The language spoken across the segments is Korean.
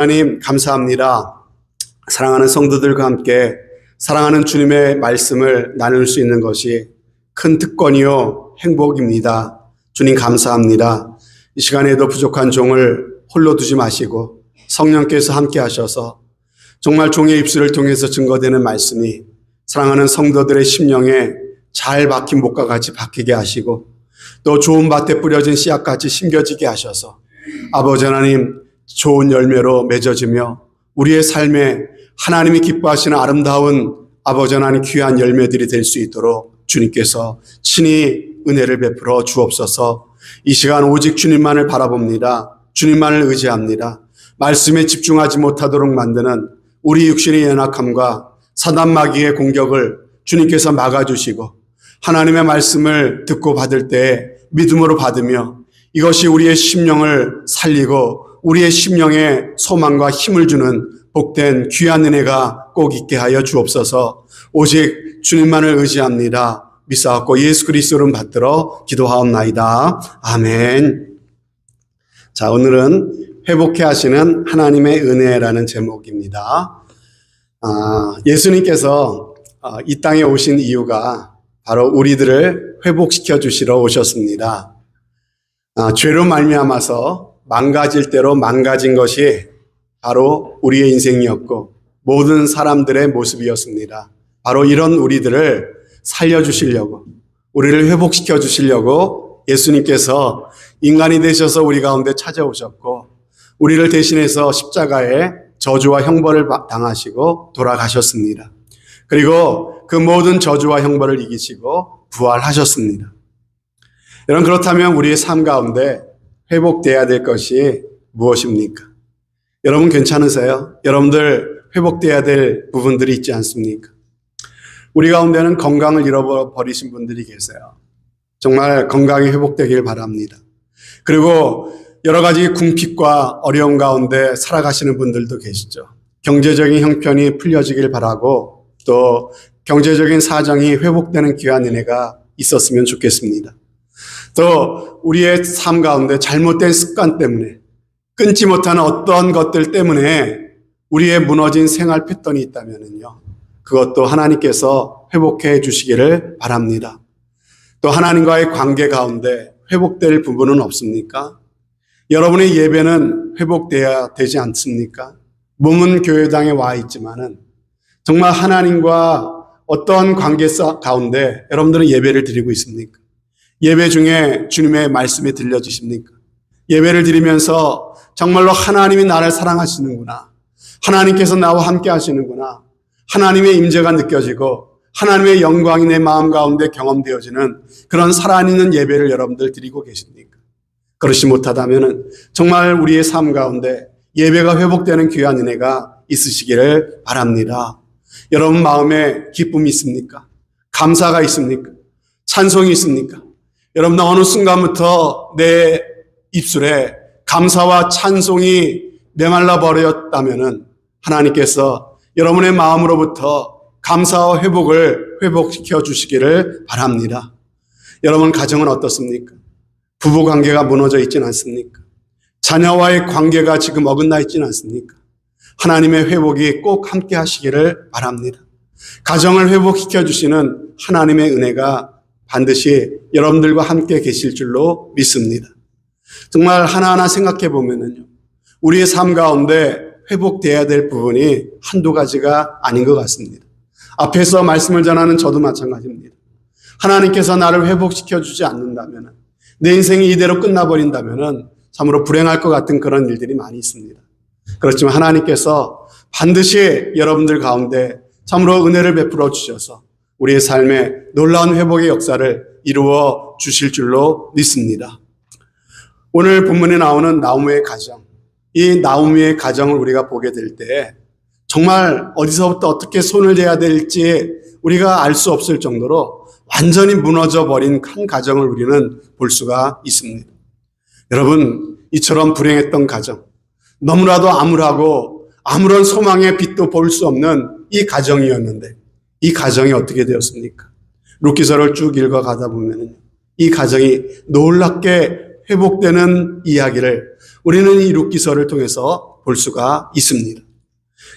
하나님 감사합니다. 사랑하는 성도들과 함께 사랑하는 주님의 말씀을 나눌 수 있는 것이 큰 특권이요 행복입니다. 주님 감사합니다. 이 시간에도 부족한 종을 홀로 두지 마시고 성령께서 함께 하셔서 정말 종의 입술을 통해서 증거되는 말씀이 사랑하는 성도들의 심령에 잘 박힌 목과 같이 박히게 하시고 또 좋은 밭에 뿌려진 씨앗같이 심겨지게 하셔서 아버지 하나님 좋은 열매로 맺어지며 우리의 삶에 하나님이 기뻐하시는 아름다운 아버지 하나님 귀한 열매들이 될 수 있도록 주님께서 친히 은혜를 베풀어 주옵소서. 이 시간 오직 주님만을 바라봅니다. 주님만을 의지합니다. 말씀에 집중하지 못하도록 만드는 우리 육신의 연약함과 사단 마귀의 공격을 주님께서 막아주시고 하나님의 말씀을 듣고 받을 때 믿음으로 받으며 이것이 우리의 심령을 살리고 우리의 심령에 소망과 힘을 주는 복된 귀한 은혜가 꼭 있게 하여 주옵소서. 오직 주님만을 의지합니다. 믿사옵고 예수 그리스도를 받들어 기도하옵나이다. 아멘. 자, 오늘은 회복해 하시는 하나님의 은혜라는 제목입니다. 예수님께서 이 땅에 오신 이유가 바로 우리들을 회복시켜 주시러 오셨습니다. 죄로 말미암아서 망가질 대로 망가진 것이 바로 우리의 인생이었고 모든 사람들의 모습이었습니다. 바로 이런 우리들을 살려주시려고 우리를 회복시켜 주시려고 예수님께서 인간이 되셔서 우리 가운데 찾아오셨고 우리를 대신해서 십자가에 저주와 형벌을 당하시고 돌아가셨습니다. 그리고 그 모든 저주와 형벌을 이기시고 부활하셨습니다. 여러분 그렇다면 우리의 삶 가운데 회복돼야 될 것이 무엇입니까? 여러분 괜찮으세요? 여러분들 회복돼야 될 부분들이 있지 않습니까? 우리 가운데는 건강을 잃어버리신 분들이 계세요. 정말 건강이 회복되길 바랍니다. 그리고 여러 가지 궁핍과 어려움 가운데 살아가시는 분들도 계시죠. 경제적인 형편이 풀려지길 바라고 또 경제적인 사정이 회복되는 귀한 은혜가 있었으면 좋겠습니다. 또 우리의 삶 가운데 잘못된 습관 때문에 끊지 못하는 어떤 것들 때문에 우리의 무너진 생활 패턴이 있다면요. 그것도 하나님께서 회복해 주시기를 바랍니다. 또 하나님과의 관계 가운데 회복될 부분은 없습니까? 여러분의 예배는 회복돼야 되지 않습니까? 몸은 교회당에 와 있지만은 정말 하나님과 어떤 관계 가운데 여러분들은 예배를 드리고 있습니까? 예배 중에 주님의 말씀이 들려주십니까? 예배를 드리면서 정말로 하나님이 나를 사랑하시는구나. 하나님께서 나와 함께 하시는구나. 하나님의 임재가 느껴지고 하나님의 영광이 내 마음 가운데 경험되어지는 그런 살아있는 예배를 여러분들 드리고 계십니까? 그렇지 못하다면 정말 우리의 삶 가운데 예배가 회복되는 귀한 은혜가 있으시기를 바랍니다. 여러분 마음에 기쁨이 있습니까? 감사가 있습니까? 찬송이 있습니까? 여러분 어느 순간부터 내 입술에 감사와 찬송이 메말라 버렸다면 하나님께서 여러분의 마음으로부터 감사와 회복을 회복시켜 주시기를 바랍니다. 여러분 가정은 어떻습니까? 부부 관계가 무너져 있지는 않습니까? 자녀와의 관계가 지금 어긋나 있지는 않습니까? 하나님의 회복이 꼭 함께 하시기를 바랍니다. 가정을 회복시켜 주시는 하나님의 은혜가 반드시 여러분들과 함께 계실 줄로 믿습니다. 정말 하나하나 생각해 보면은요, 우리의 삶 가운데 회복돼야 될 부분이 한두 가지가 아닌 것 같습니다. 앞에서 말씀을 전하는 저도 마찬가지입니다. 하나님께서 나를 회복시켜 주지 않는다면, 내 인생이 이대로 끝나버린다면 참으로 불행할 것 같은 그런 일들이 많이 있습니다. 그렇지만 하나님께서 반드시 여러분들 가운데 참으로 은혜를 베풀어 주셔서 우리의 삶에 놀라운 회복의 역사를 이루어 주실 줄로 믿습니다. 오늘 본문에 나오는 나오미의 가정, 이 나오미의 가정을 우리가 보게 될 때 정말 어디서부터 어떻게 손을 대야 될지 우리가 알 수 없을 정도로 완전히 무너져 버린 한 가정을 우리는 볼 수가 있습니다. 여러분, 이처럼 불행했던 가정, 너무나도 암울하고 아무런 소망의 빛도 볼 수 없는 이 가정이었는데 이 가정이 어떻게 되었습니까? 룻기서를 쭉 읽어가다 보면 이 가정이 놀랍게 회복되는 이야기를 우리는 이 룻기서를 통해서 볼 수가 있습니다.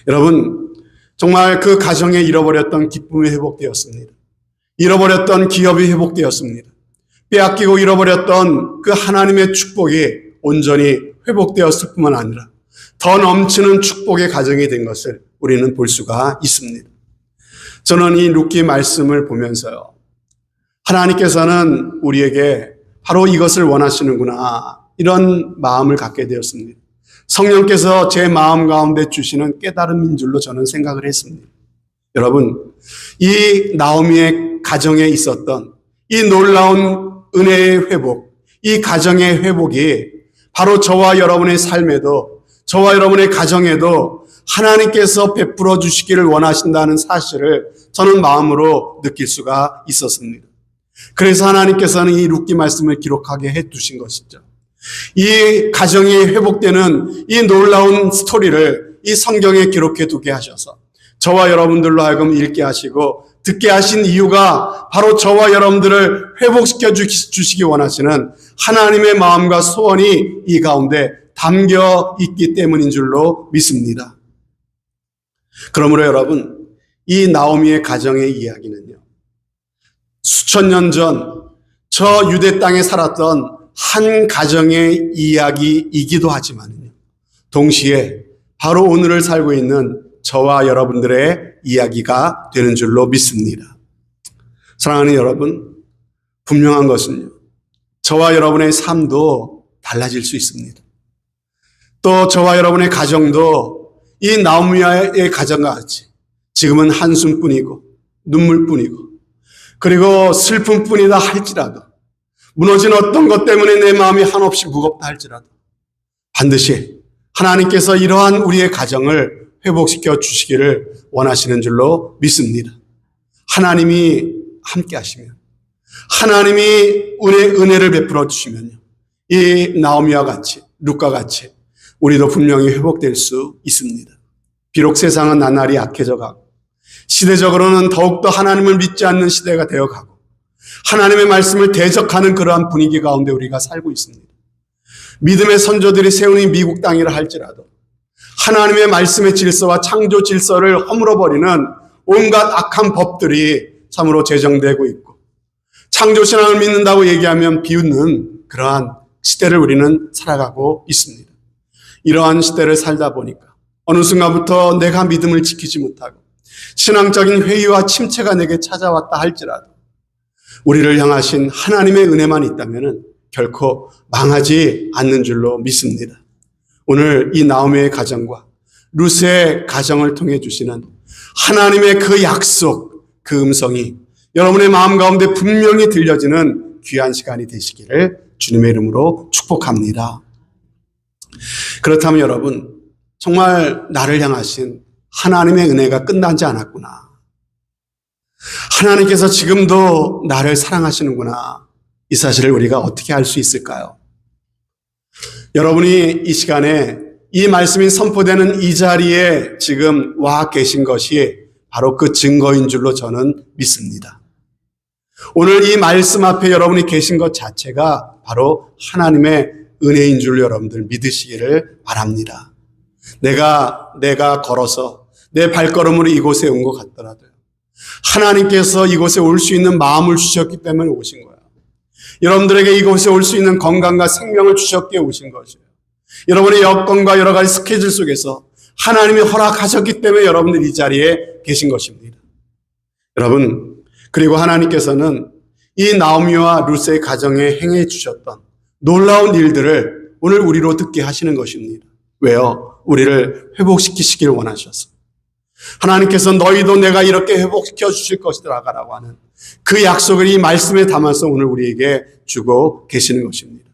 여러분, 정말 그 가정에 잃어버렸던 기쁨이 회복되었습니다. 잃어버렸던 기업이 회복되었습니다. 빼앗기고 잃어버렸던 그 하나님의 축복이 온전히 회복되었을 뿐만 아니라 더 넘치는 축복의 가정이 된 것을 우리는 볼 수가 있습니다. 저는 이 룻기 말씀을 보면서요, 하나님께서는 우리에게 바로 이것을 원하시는구나, 이런 마음을 갖게 되었습니다. 성령께서 제 마음 가운데 주시는 깨달음인 줄로 저는 생각을 했습니다. 여러분, 이 나오미의 가정에 있었던 이 놀라운 은혜의 회복, 이 가정의 회복이 바로 저와 여러분의 삶에도, 저와 여러분의 가정에도 하나님께서 베풀어 주시기를 원하신다는 사실을 저는 마음으로 느낄 수가 있었습니다. 그래서 하나님께서는 이 룻기 말씀을 기록하게 해 두신 것이죠. 이 가정이 회복되는 이 놀라운 스토리를 이 성경에 기록해 두게 하셔서 저와 여러분들로 하여금 읽게 하시고 듣게 하신 이유가 바로 저와 여러분들을 회복시켜 주시기 원하시는 하나님의 마음과 소원이 이 가운데 담겨 있기 때문인 줄로 믿습니다. 그러므로 여러분, 이 나오미의 가정의 이야기는요, 수천 년 전 저 유대 땅에 살았던 한 가정의 이야기이기도 하지만요, 동시에 바로 오늘을 살고 있는 저와 여러분들의 이야기가 되는 줄로 믿습니다. 사랑하는 여러분, 분명한 것은요, 저와 여러분의 삶도 달라질 수 있습니다. 또 저와 여러분의 가정도 이 나오미의 가정과 같이 지금은 한숨뿐이고 눈물뿐이고 그리고 슬픔뿐이다 할지라도, 무너진 어떤 것 때문에 내 마음이 한없이 무겁다 할지라도 반드시 하나님께서 이러한 우리의 가정을 회복시켜 주시기를 원하시는 줄로 믿습니다. 하나님이 함께 하시면, 하나님이 은혜를 베풀어 주시면요, 이 나오미와 같이, 룻과 같이 우리도 분명히 회복될 수 있습니다. 비록 세상은 나날이 약해져 가고 시대적으로는 더욱더 하나님을 믿지 않는 시대가 되어가고 하나님의 말씀을 대적하는 그러한 분위기 가운데 우리가 살고 있습니다. 믿음의 선조들이 세운 이 미국 땅이라 할지라도 하나님의 말씀의 질서와 창조 질서를 허물어버리는 온갖 악한 법들이 참으로 제정되고 있고, 창조신앙을 믿는다고 얘기하면 비웃는 그러한 시대를 우리는 살아가고 있습니다. 이러한 시대를 살다 보니까 어느 순간부터 내가 믿음을 지키지 못하고 신앙적인 회의와 침체가 내게 찾아왔다 할지라도 우리를 향하신 하나님의 은혜만 있다면 결코 망하지 않는 줄로 믿습니다. 오늘 이 나오미의 가정과 룻의 가정을 통해 주시는 하나님의 그 약속, 그 음성이 여러분의 마음 가운데 분명히 들려지는 귀한 시간이 되시기를 주님의 이름으로 축복합니다. 그렇다면 여러분, 정말 나를 향하신 하나님의 은혜가 끝나지 않았구나, 하나님께서 지금도 나를 사랑하시는구나, 이 사실을 우리가 어떻게 알 수 있을까요? 여러분이 이 시간에 이 말씀이 선포되는 이 자리에 지금 와 계신 것이 바로 그 증거인 줄로 저는 믿습니다. 오늘 이 말씀 앞에 여러분이 계신 것 자체가 바로 하나님의 은혜인 줄 여러분들 믿으시기를 바랍니다. 내가 걸어서 내 발걸음으로 이곳에 온 것 같더라도요, 하나님께서 이곳에 올 수 있는 마음을 주셨기 때문에 오신 거예요. 여러분들에게 이곳에 올 수 있는 건강과 생명을 주셨기에 오신 것이에요. 여러분의 여건과 여러 가지 스케줄 속에서 하나님이 허락하셨기 때문에 여러분들 이 자리에 계신 것입니다. 여러분, 그리고 하나님께서는 이 나오미와 룻의 가정에 행해 주셨던 놀라운 일들을 오늘 우리로 듣게 하시는 것입니다. 왜요? 우리를 회복시키시길 원하셔서. 하나님께서 너희도 내가 이렇게 회복시켜 주실 것이라고 하는 그 약속을 이 말씀에 담아서 오늘 우리에게 주고 계시는 것입니다.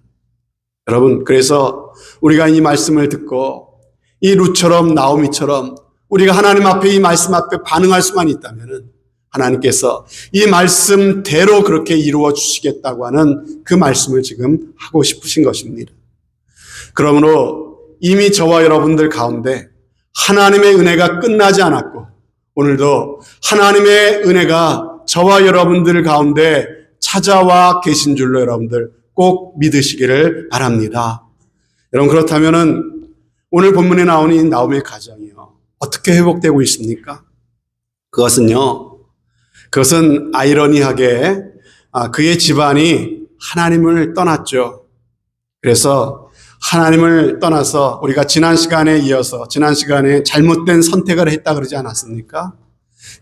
여러분, 그래서 우리가 이 말씀을 듣고 이 룻처럼 나오미처럼 우리가 하나님 앞에 이 말씀 앞에 반응할 수만 있다면 하나님께서 이 말씀대로 그렇게 이루어 주시겠다고 하는 그 말씀을 지금 하고 싶으신 것입니다. 그러므로 이미 저와 여러분들 가운데 하나님의 은혜가 끝나지 않았고 오늘도 하나님의 은혜가 저와 여러분들 가운데 찾아와 계신 줄로 여러분들 꼭 믿으시기를 바랍니다. 여러분, 그렇다면은 오늘 본문에 나오는 이 나오미의 가정이요. 어떻게 회복되고 있습니까? 그것은 아이러니하게 그의 집안이 하나님을 떠났죠. 그래서 하나님을 떠나서 우리가 지난 시간에 잘못된 선택을 했다 그러지 않았습니까?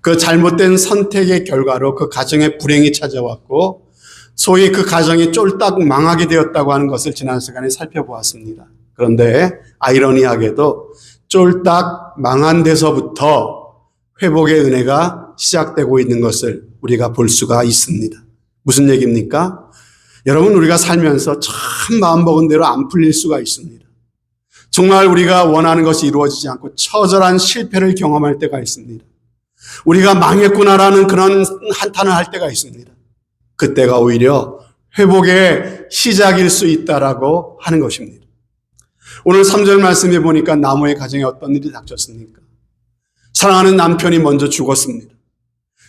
그 잘못된 선택의 결과로 그 가정에 불행이 찾아왔고 소위 그 가정이 쫄딱 망하게 되었다고 하는 것을 지난 시간에 살펴보았습니다. 그런데 아이러니하게도 쫄딱 망한 데서부터 회복의 은혜가 시작되고 있는 것을 우리가 볼 수가 있습니다. 무슨 얘기입니까? 여러분, 우리가 살면서 참 마음먹은 대로 안 풀릴 수가 있습니다. 정말 우리가 원하는 것이 이루어지지 않고 처절한 실패를 경험할 때가 있습니다. 우리가 망했구나라는 그런 한탄을 할 때가 있습니다. 그때가 오히려 회복의 시작일 수 있다라고 하는 것입니다. 오늘 3절 말씀해 보니까 나무의 가정에 어떤 일이 닥쳤습니까? 사랑하는 남편이 먼저 죽었습니다.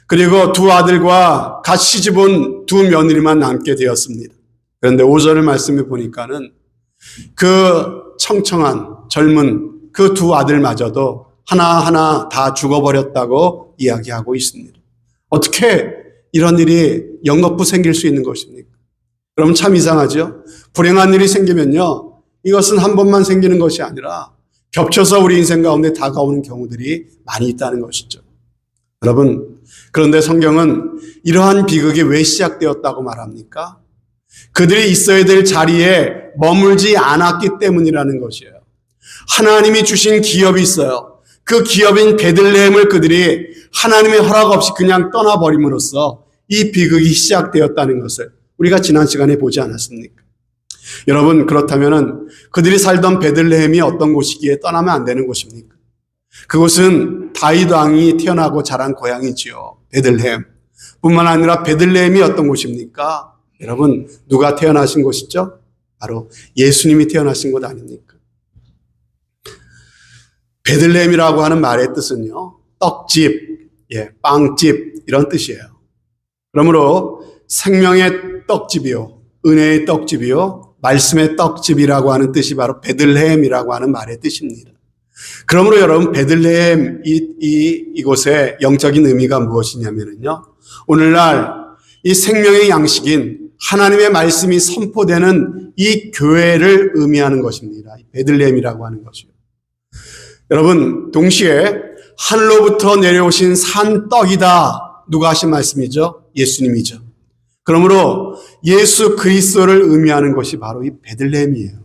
그리고 두 아들과 갓 시집온 두 며느리만 남게 되었습니다. 그런데 5절을 말씀해 보니까는 그 청청한 젊은 그 두 아들마저도 하나하나 다 죽어버렸다고 이야기하고 있습니다. 어떻게 이런 일이 연거푸 생길 수 있는 것입니까? 그럼 참 이상하죠? 불행한 일이 생기면요, 이것은 한 번만 생기는 것이 아니라 겹쳐서 우리 인생 가운데 다가오는 경우들이 많이 있다는 것이죠. 여러분, 그런데 성경은 이러한 비극이 왜 시작되었다고 말합니까? 그들이 있어야 될 자리에 머물지 않았기 때문이라는 것이에요. 하나님이 주신 기업이 있어요. 그 기업인 베들레헴을 그들이 하나님의 허락 없이 그냥 떠나버림으로써 이 비극이 시작되었다는 것을 우리가 지난 시간에 보지 않았습니까? 여러분, 그렇다면 그들이 살던 베들레헴이 어떤 곳이기에 떠나면 안 되는 곳입니까? 그곳은 다윗 왕이 태어나고 자란 고향이지요. 베들레헴. 뿐만 아니라 베들레헴이 어떤 곳입니까? 여러분, 누가 태어나신 곳이죠? 바로 예수님이 태어나신 곳 아닙니까? 베들레헴이라고 하는 말의 뜻은요, 떡집, 빵집 이런 뜻이에요. 그러므로 생명의 떡집이요, 은혜의 떡집이요, 말씀의 떡집이라고 하는 뜻이 바로 베들레헴이라고 하는 말의 뜻입니다. 그러므로 여러분, 베들레헴 이곳의 영적인 의미가 무엇이냐면요, 오늘날 이 생명의 양식인 하나님의 말씀이 선포되는 이 교회를 의미하는 것입니다. 베들레헴이라고 하는 것이요. 여러분, 동시에 하늘로부터 내려오신 산 떡이다. 누가 하신 말씀이죠? 예수님이죠. 그러므로 예수 그리스도를 의미하는 것이 바로 이 베들레헴이에요.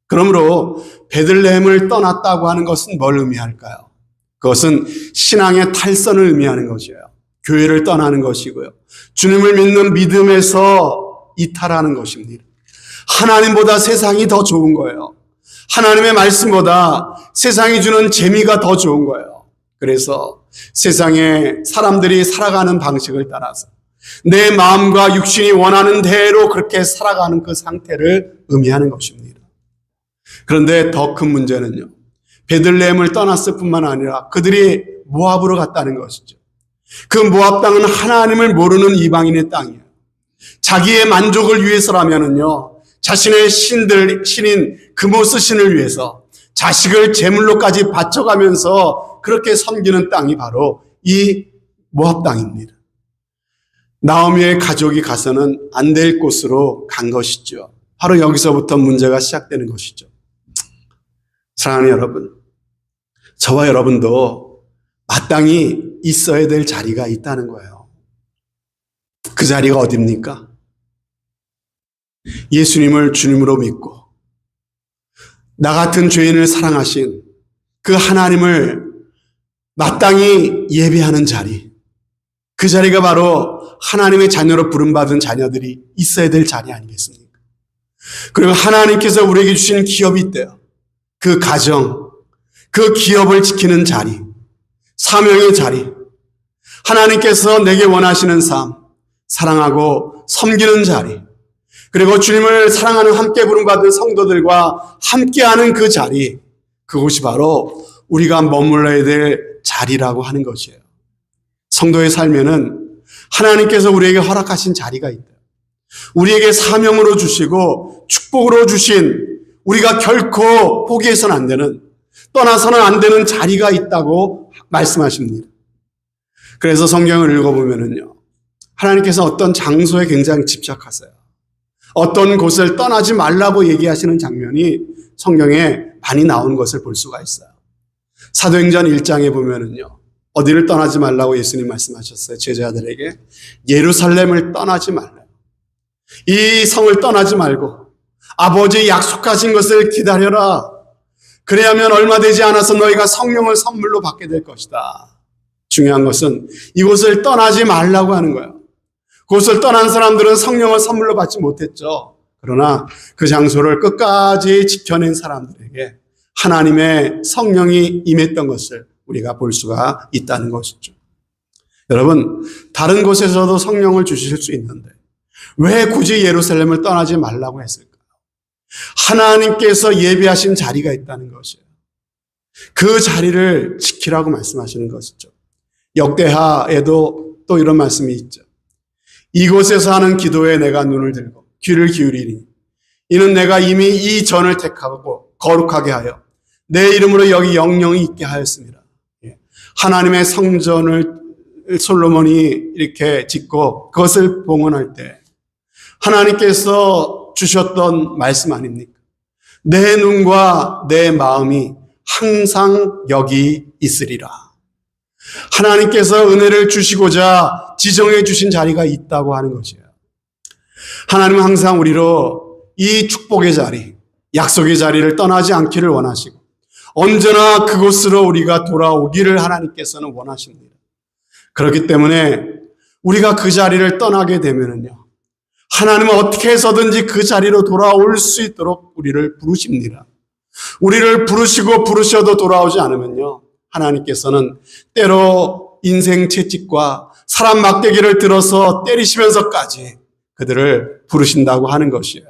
그러므로 베들레헴을 떠났다고 하는 것은 뭘 의미할까요? 그것은 신앙의 탈선을 의미하는 것이에요. 교회를 떠나는 것이고요. 주님을 믿는 믿음에서 이탈하는 것입니다. 하나님보다 세상이 더 좋은 거예요. 하나님의 말씀보다 세상이 주는 재미가 더 좋은 거예요. 그래서 세상에 사람들이 살아가는 방식을 따라서 내 마음과 육신이 원하는 대로 그렇게 살아가는 그 상태를 의미하는 것입니다. 그런데 더 큰 문제는요, 베들레헴을 떠났을 뿐만 아니라 그들이 모압으로 갔다는 것이죠. 그 모압 땅은 하나님을 모르는 이방인의 땅이에요. 자기의 만족을 위해서라면은요, 자신의 신인 그모스 신을 위해서 자식을 제물로까지 바쳐가면서 그렇게 섬기는 땅이 바로 이 모압 땅입니다. 나오미의 가족이 가서는 안 될 곳으로 간 것이죠. 바로 여기서부터 문제가 시작되는 것이죠. 사랑하는 여러분, 저와 여러분도 마땅히 있어야 될 자리가 있다는 거예요. 그 자리가 어디입니까? 예수님을 주님으로 믿고 나 같은 죄인을 사랑하신 그 하나님을 마땅히 예배하는 자리, 그 자리가 바로 하나님의 자녀로 부름받은 자녀들이 있어야 될 자리 아니겠습니까? 그리고 하나님께서 우리에게 주신 기업이 있대요. 그 가정, 그 기업을 지키는 자리, 사명의 자리, 하나님께서 내게 원하시는 삶, 사랑하고 섬기는 자리, 그리고 주님을 사랑하는 함께 부름받은 성도들과 함께하는 그 자리, 그곳이 바로 우리가 머물러야 될 자리라고 하는 것이에요. 성도의 삶에는 하나님께서 우리에게 허락하신 자리가 있다. 우리에게 사명으로 주시고 축복으로 주신, 우리가 결코 포기해서는 안 되는 떠나서는 안 되는 자리가 있다고 말씀하십니다. 그래서 성경을 읽어보면요, 하나님께서 어떤 장소에 굉장히 집착하세요. 어떤 곳을 떠나지 말라고 얘기하시는 장면이 성경에 많이 나온 것을 볼 수가 있어요. 사도행전 1장에 보면은요, 어디를 떠나지 말라고 예수님 말씀하셨어요. 제자들에게 예루살렘을 떠나지 말라요. 이 성을 떠나지 말고 아버지 약속하신 것을 기다려라. 그래야면 얼마 되지 않아서 너희가 성령을 선물로 받게 될 것이다. 중요한 것은 이곳을 떠나지 말라고 하는 거예요. 그곳을 떠난 사람들은 성령을 선물로 받지 못했죠. 그러나 그 장소를 끝까지 지켜낸 사람들에게 하나님의 성령이 임했던 것을 우리가 볼 수가 있다는 것이죠. 여러분, 다른 곳에서도 성령을 주실 수 있는데 왜 굳이 예루살렘을 떠나지 말라고 했을까요? 하나님께서 예비하신 자리가 있다는 것이에요. 그 자리를 지키라고 말씀하시는 것이죠. 역대하에도 또 이런 말씀이 있죠. 이곳에서 하는 기도에 내가 눈을 들고 귀를 기울이니 이는 내가 이미 이 전을 택하고 거룩하게 하여 내 이름으로 여기 영영이 있게 하였습니다. 하나님의 성전을 솔로몬이 이렇게 짓고 그것을 봉헌할 때 하나님께서 주셨던 말씀 아닙니까? 내 눈과 내 마음이 항상 여기 있으리라. 하나님께서 은혜를 주시고자 지정해 주신 자리가 있다고 하는 것이에요. 하나님은 항상 우리로 이 축복의 자리, 약속의 자리를 떠나지 않기를 원하시고 언제나 그곳으로 우리가 돌아오기를 하나님께서는 원하십니다. 그렇기 때문에 우리가 그 자리를 떠나게 되면은요, 하나님은 어떻게 해서든지 그 자리로 돌아올 수 있도록 우리를 부르십니다. 우리를 부르시고 부르셔도 돌아오지 않으면요, 하나님께서는 때로 인생 채찍과 사람 막대기를 들어서 때리시면서까지 그들을 부르신다고 하는 것이에요.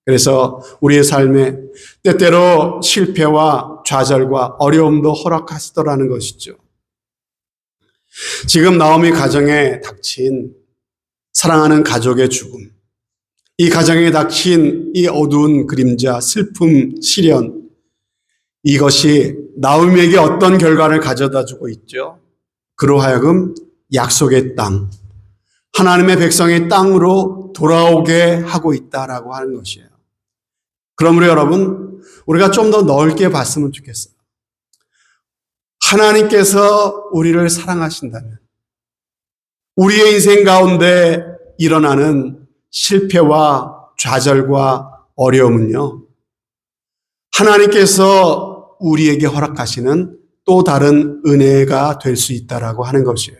그래서 우리의 삶에 때때로 실패와 좌절과 어려움도 허락하시더라는 것이죠. 지금 나오미 가정에 닥친 사랑하는 가족의 죽음, 이 가정에 닥친 이 어두운 그림자, 슬픔, 시련, 이것이 나오미에게 어떤 결과를 가져다 주고 있죠? 그로 하여금 약속의 땅, 하나님의 백성의 땅으로 돌아오게 하고 있다라고 하는 것이에요. 그러므로 여러분, 우리가 좀 더 넓게 봤으면 좋겠어요. 하나님께서 우리를 사랑하신다면 우리의 인생 가운데 일어나는 실패와 좌절과 어려움은요, 하나님께서 우리에게 허락하시는 또 다른 은혜가 될 수 있다라고 하는 것이에요.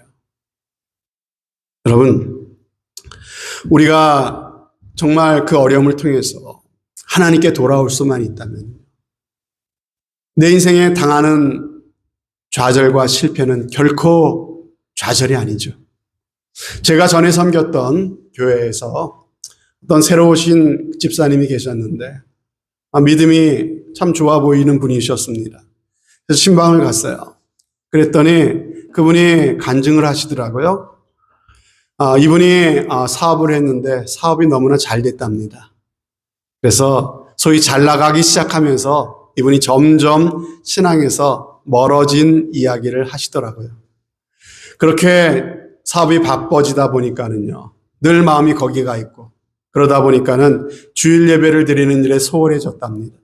여러분, 우리가 정말 그 어려움을 통해서 하나님께 돌아올 수만 있다면 내 인생에 당하는 좌절과 실패는 결코 좌절이 아니죠. 제가 전에 섬겼던 교회에서 어떤 새로 오신 집사님이 계셨는데 믿음이 참 좋아 보이는 분이셨습니다. 그래서 신방을 갔어요. 그랬더니 그분이 간증을 하시더라고요. 이분이 사업을 했는데 사업이 너무나 잘 됐답니다. 그래서 소위 잘 나가기 시작하면서 이분이 점점 신앙에서 멀어진 이야기를 하시더라고요. 그렇게 사업이 바빠지다 보니까는요, 늘 마음이 거기가 있고, 그러다 보니까는 주일 예배를 드리는 일에 소홀해졌답니다.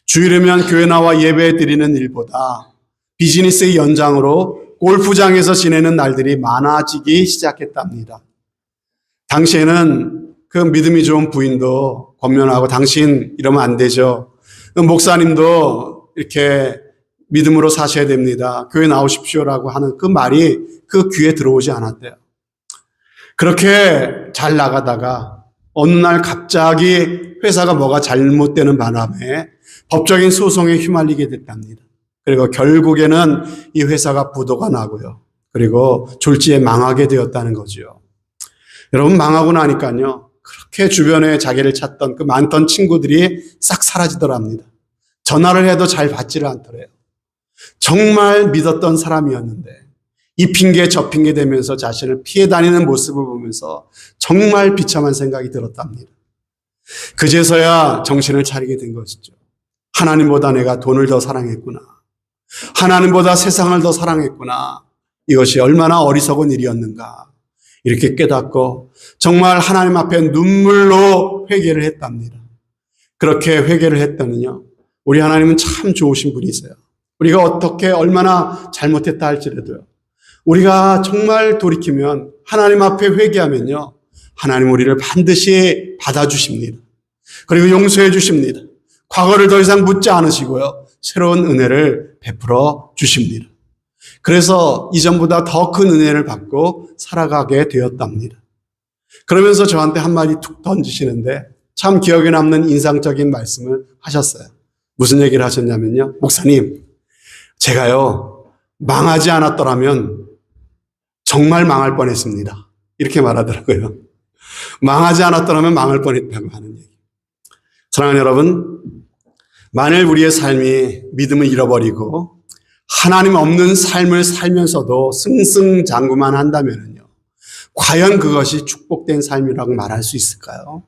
주일이면 교회 나와 예배 드리는 일보다 비즈니스의 연장으로 골프장에서 지내는 날들이 많아지기 시작했답니다. 당시에는 그 믿음이 좋은 부인도 권면하고 당신 이러면 안 되죠. 목사님도 이렇게 믿음으로 사셔야 됩니다. 교회 나오십시오라고 하는 그 말이 그 귀에 들어오지 않았대요. 그렇게 잘 나가다가 어느 날 갑자기 회사가 뭐가 잘못되는 바람에 법적인 소송에 휘말리게 됐답니다. 그리고 결국에는 이 회사가 부도가 나고요. 그리고 졸지에 망하게 되었다는 거죠. 여러분, 망하고 나니까요, 그렇게 주변에 자기를 찾던 그 많던 친구들이 싹 사라지더랍니다. 전화를 해도 잘 받지를 않더래요. 정말 믿었던 사람이었는데 이 핑계 저 핑계 대면서 자신을 피해 다니는 모습을 보면서 정말 비참한 생각이 들었답니다. 그제서야 정신을 차리게 된 것이죠. 하나님보다 내가 돈을 더 사랑했구나. 하나님보다 세상을 더 사랑했구나. 이것이 얼마나 어리석은 일이었는가. 이렇게 깨닫고 정말 하나님 앞에 눈물로 회개를 했답니다. 그렇게 회개를 했더니요, 우리 하나님은 참 좋으신 분이세요. 우리가 어떻게 얼마나 잘못했다 할지라도요, 우리가 정말 돌이키면 하나님 앞에 회개하면요, 하나님 우리를 반드시 받아주십니다. 그리고 용서해 주십니다. 과거를 더 이상 묻지 않으시고요, 새로운 은혜를 베풀어 주십니다. 그래서 이전보다 더 큰 은혜를 받고 살아가게 되었답니다. 그러면서 저한테 한마디 툭 던지시는데 참 기억에 남는 인상적인 말씀을 하셨어요. 무슨 얘기를 하셨냐면요, 목사님, 제가요 망하지 않았더라면 정말 망할 뻔했습니다. 이렇게 말하더라고요. 망하지 않았더라면 망할 뻔했다고 하는 얘기. 사랑하는 여러분, 만일 우리의 삶이 믿음을 잃어버리고 하나님 없는 삶을 살면서도 승승장구만 한다면요, 과연 그것이 축복된 삶이라고 말할 수 있을까요?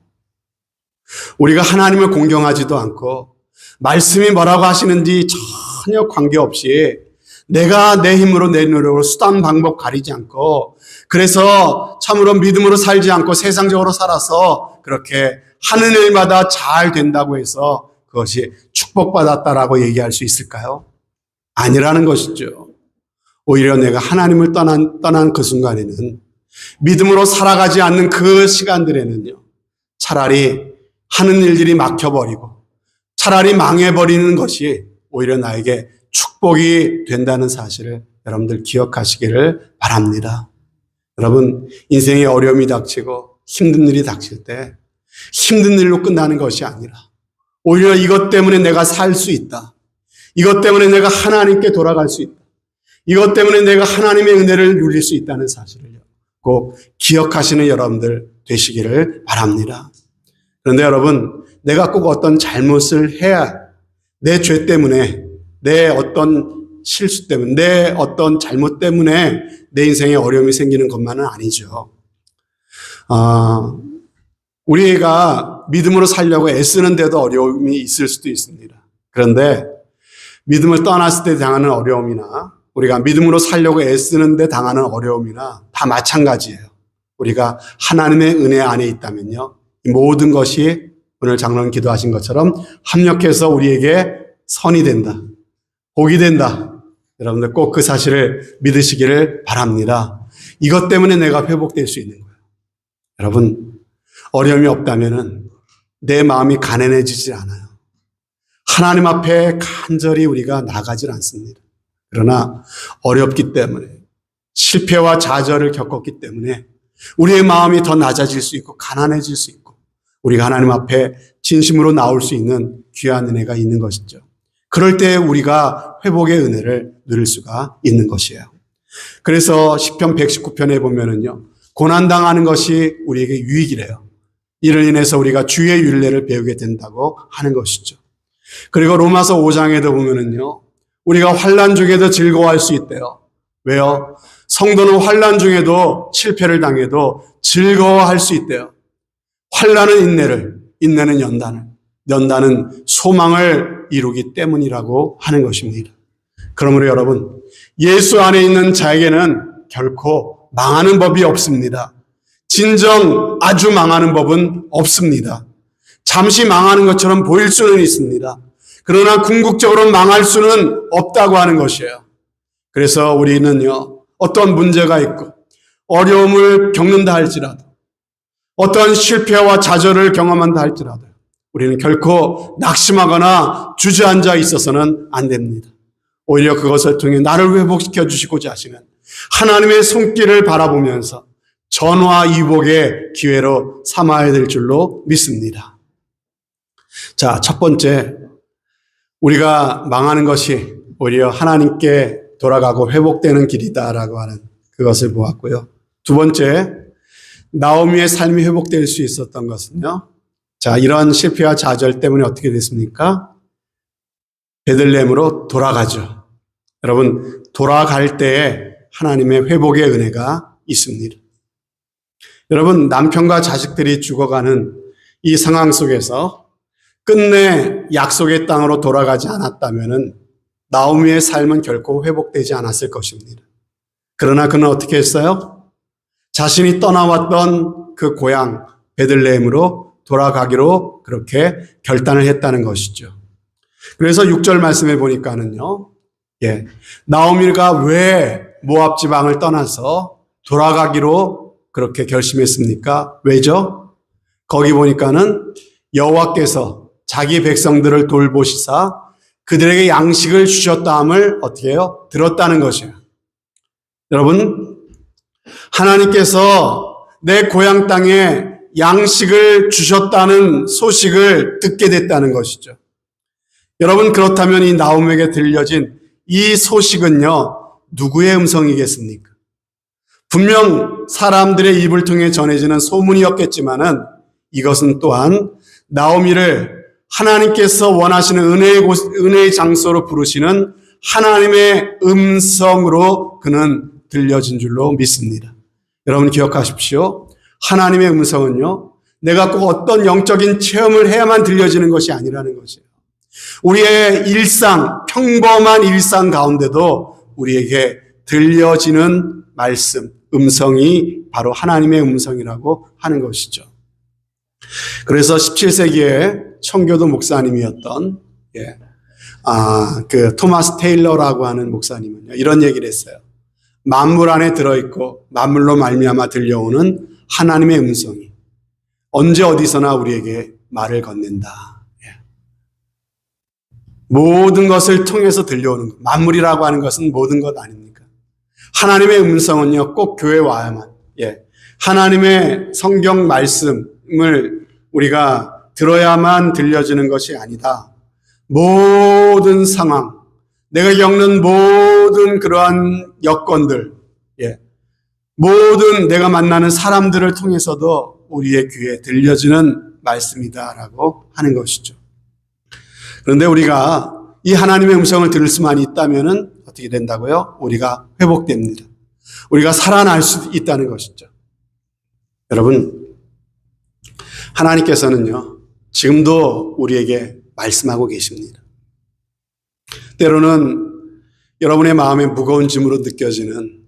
우리가 하나님을 공경하지도 않고 말씀이 뭐라고 하시는지 전혀 관계없이 내가 내 힘으로 내 노력으로 수단 방법 가리지 않고, 그래서 참으로 믿음으로 살지 않고 세상적으로 살아서 그렇게 하는 일마다 잘 된다고 해서 그것이 축복받았다라고 얘기할 수 있을까요? 아니라는 것이죠. 오히려 내가 하나님을 떠난 그 순간에는, 믿음으로 살아가지 않는 그 시간들에는요, 차라리 하는 일들이 막혀버리고 차라리 망해버리는 것이 오히려 나에게 축복이 된다는 사실을 여러분들 기억하시기를 바랍니다. 여러분, 인생에 어려움이 닥치고 힘든 일이 닥칠 때 힘든 일로 끝나는 것이 아니라 오히려 이것 때문에 내가 살 수 있다, 이것 때문에 내가 하나님께 돌아갈 수 있다, 이것 때문에 내가 하나님의 은혜를 누릴 수 있다는 사실을 꼭 기억하시는 여러분들 되시기를 바랍니다. 그런데 여러분, 내가 꼭 어떤 잘못을 해야, 내 죄 때문에, 내 어떤 실수 때문에, 내 어떤 잘못 때문에 내 인생에 어려움이 생기는 것만은 아니죠. 우리가 믿음으로 살려고 애쓰는데도 어려움이 있을 수도 있습니다. 그런데 믿음을 떠났을 때 당하는 어려움이나 우리가 믿음으로 살려고 애쓰는데 당하는 어려움이나 다 마찬가지예요. 우리가 하나님의 은혜 안에 있다면요, 이 모든 것이 오늘 장로님 기도하신 것처럼 합력해서 우리에게 선이 된다, 복이 된다. 여러분들 꼭 그 사실을 믿으시기를 바랍니다. 이것 때문에 내가 회복될 수 있는 거예요. 여러분, 어려움이 없다면은 내 마음이 가난해지지 않아요. 하나님 앞에 간절히 우리가 나가질 않습니다. 그러나 어렵기 때문에, 실패와 좌절을 겪었기 때문에 우리의 마음이 더 낮아질 수 있고 가난해질 수 있고 우리가 하나님 앞에 진심으로 나올 수 있는 귀한 은혜가 있는 것이죠. 그럴 때 우리가 회복의 은혜를 누릴 수가 있는 것이에요. 그래서 시편 119편에 보면은요, 고난당하는 것이 우리에게 유익이래요. 이를 인해서 우리가 주의 율례를 배우게 된다고 하는 것이죠. 그리고 로마서 5장에도 보면은요, 우리가 환난 중에도 즐거워할 수 있대요. 왜요? 성도는 환난 중에도 실패를 당해도 즐거워할 수 있대요. 환난은 인내를, 인내는 연단을, 연단은 소망을 이루기 때문이라고 하는 것입니다. 그러므로 여러분, 예수 안에 있는 자에게는 결코 망하는 법이 없습니다. 진정 아주 망하는 법은 없습니다. 잠시 망하는 것처럼 보일 수는 있습니다. 그러나 궁극적으로 망할 수는 없다고 하는 것이에요. 그래서 우리는요, 어떤 문제가 있고 어려움을 겪는다 할지라도, 어떤 실패와 좌절을 경험한다 할지라도 우리는 결코 낙심하거나 주저앉아 있어서는 안 됩니다. 오히려 그것을 통해 나를 회복시켜 주시고자 하시는 하나님의 손길을 바라보면서 전화위복의 기회로 삼아야 될 줄로 믿습니다. 자, 첫 번째, 우리가 망하는 것이 오히려 하나님께 돌아가고 회복되는 길이다라고 하는 그것을 보았고요. 두 번째, 나오미의 삶이 회복될 수 있었던 것은요, 자, 이런 실패와 좌절 때문에 어떻게 됐습니까? 베들레헴으로 돌아가죠. 여러분, 돌아갈 때에 하나님의 회복의 은혜가 있습니다. 여러분, 남편과 자식들이 죽어가는 이 상황 속에서 끝내 약속의 땅으로 돌아가지 않았다면은 나오미의 삶은 결코 회복되지 않았을 것입니다. 그러나 그는 어떻게 했어요? 자신이 떠나왔던 그 고향 베들레헴으로 돌아가기로 그렇게 결단을 했다는 것이죠. 그래서 6절 말씀에 보니까는요, 나오미가 왜 모압 지방을 떠나서 돌아가기로 그렇게 결심했습니까? 왜죠? 거기 보니까는 여호와께서 자기 백성들을 돌보시사 그들에게 양식을 주셨다함을 어떻게 해요? 들었다는 것이에요. 여러분, 하나님께서 내 고향 땅에 양식을 주셨다는 소식을 듣게 됐다는 것이죠. 여러분, 그렇다면 이 나오미에게 들려진 이 소식은요, 누구의 음성이겠습니까? 분명 사람들의 입을 통해 전해지는 소문이었겠지만은 이것은 또한 나오미를 하나님께서 원하시는 은혜의 장소로 부르시는 하나님의 음성으로 그는 들려진 줄로 믿습니다. 여러분 기억하십시오. 하나님의 음성은요, 내가 꼭 어떤 영적인 체험을 해야만 들려지는 것이 아니라는 것이에요. 우리의 일상, 평범한 일상 가운데도 우리에게 들려지는 말씀, 음성이 바로 하나님의 음성이라고 하는 것이죠. 그래서 17세기에 청교도 목사님이었던 그 토마스 테일러라고 하는 목사님은요, 이런 얘기를 했어요. 만물 안에 들어있고 만물로 말미암아 들려오는 하나님의 음성이 언제 어디서나 우리에게 말을 건넨다. 모든 것을 통해서 들려오는 것. 만물이라고 하는 것은 모든 것 아닙니까? 하나님의 음성은요, 꼭 교회에 와야만, 하나님의 성경 말씀을 우리가 들어야만 들려지는 것이 아니다. 모든 상황, 내가 겪는 모든 그러한 여건들, 모든 내가 만나는 사람들을 통해서도 우리의 귀에 들려지는 말씀이다라고 하는 것이죠. 그런데 우리가 이 하나님의 음성을 들을 수만 있다면은 어떻게 된다고요? 우리가 회복됩니다. 우리가 살아날 수 있다는 것이죠. 여러분, 하나님께서는요, 지금도 우리에게 말씀하고 계십니다. 때로는 여러분의 마음에 무거운 짐으로 느껴지는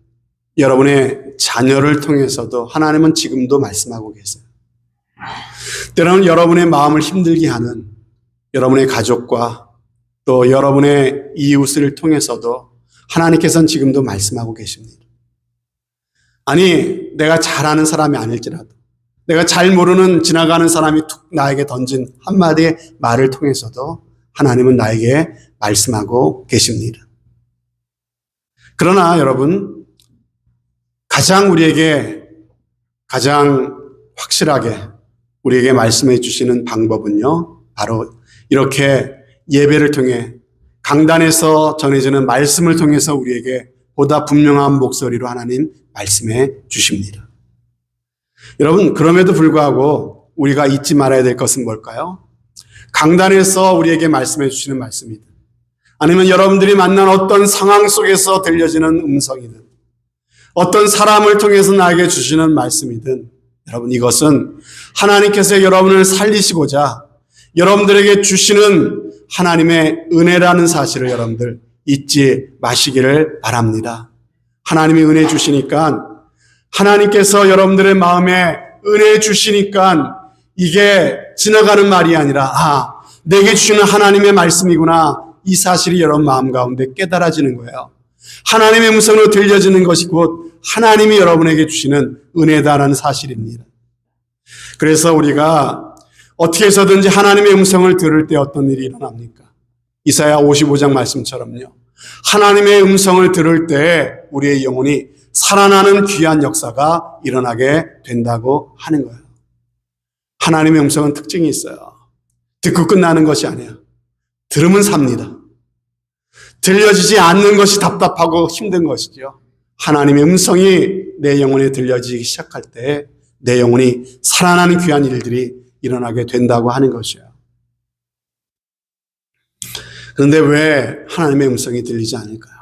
여러분의 자녀를 통해서도 하나님은 지금도 말씀하고 계세요. 때로는 여러분의 마음을 힘들게 하는 여러분의 가족과 또 여러분의 이웃을 통해서도 하나님께서는 지금도 말씀하고 계십니다. 아니, 내가 잘 아는 사람이 아닐지라도, 내가 잘 모르는 지나가는 사람이 툭 나에게 던진 한마디의 말을 통해서도 하나님은 나에게 말씀하고 계십니다. 그러나 여러분, 가장 확실하게 우리에게 말씀해 주시는 방법은요, 바로 이렇게 예배를 통해 강단에서 전해지는 말씀을 통해서 우리에게 보다 분명한 목소리로 하나님 말씀해 주십니다. 여러분, 그럼에도 불구하고 우리가 잊지 말아야 될 것은 뭘까요? 강단에서 우리에게 말씀해 주시는 말씀이든, 아니면 여러분들이 만난 어떤 상황 속에서 들려지는 음성이든, 어떤 사람을 통해서 나에게 주시는 말씀이든, 여러분, 이것은 하나님께서 여러분을 살리시고자 여러분들에게 주시는 하나님의 은혜라는 사실을 여러분들 잊지 마시기를 바랍니다. 하나님이 은혜 주시니까, 하나님께서 여러분들의 마음에 은혜 주시니까 이게 지나가는 말이 아니라 내게 주시는 하나님의 말씀이구나, 이 사실이 여러분 마음 가운데 깨달아지는 거예요. 하나님의 음성으로 들려지는 것이 곧 하나님이 여러분에게 주시는 은혜다라는 사실입니다. 그래서 우리가 어떻게 해서든지 하나님의 음성을 들을 때 어떤 일이 일어납니까? 이사야 55장 말씀처럼요, 하나님의 음성을 들을 때 우리의 영혼이 살아나는 귀한 역사가 일어나게 된다고 하는 거예요. 하나님의 음성은 특징이 있어요. 듣고 끝나는 것이 아니에요. 들으면 삽니다. 들려지지 않는 것이 답답하고 힘든 것이죠. 하나님의 음성이 내 영혼에 들려지기 시작할 때 내 영혼이 살아나는 귀한 일들이 일어나게 된다고 하는 것이에요. 그런데 왜 하나님의 음성이 들리지 않을까요?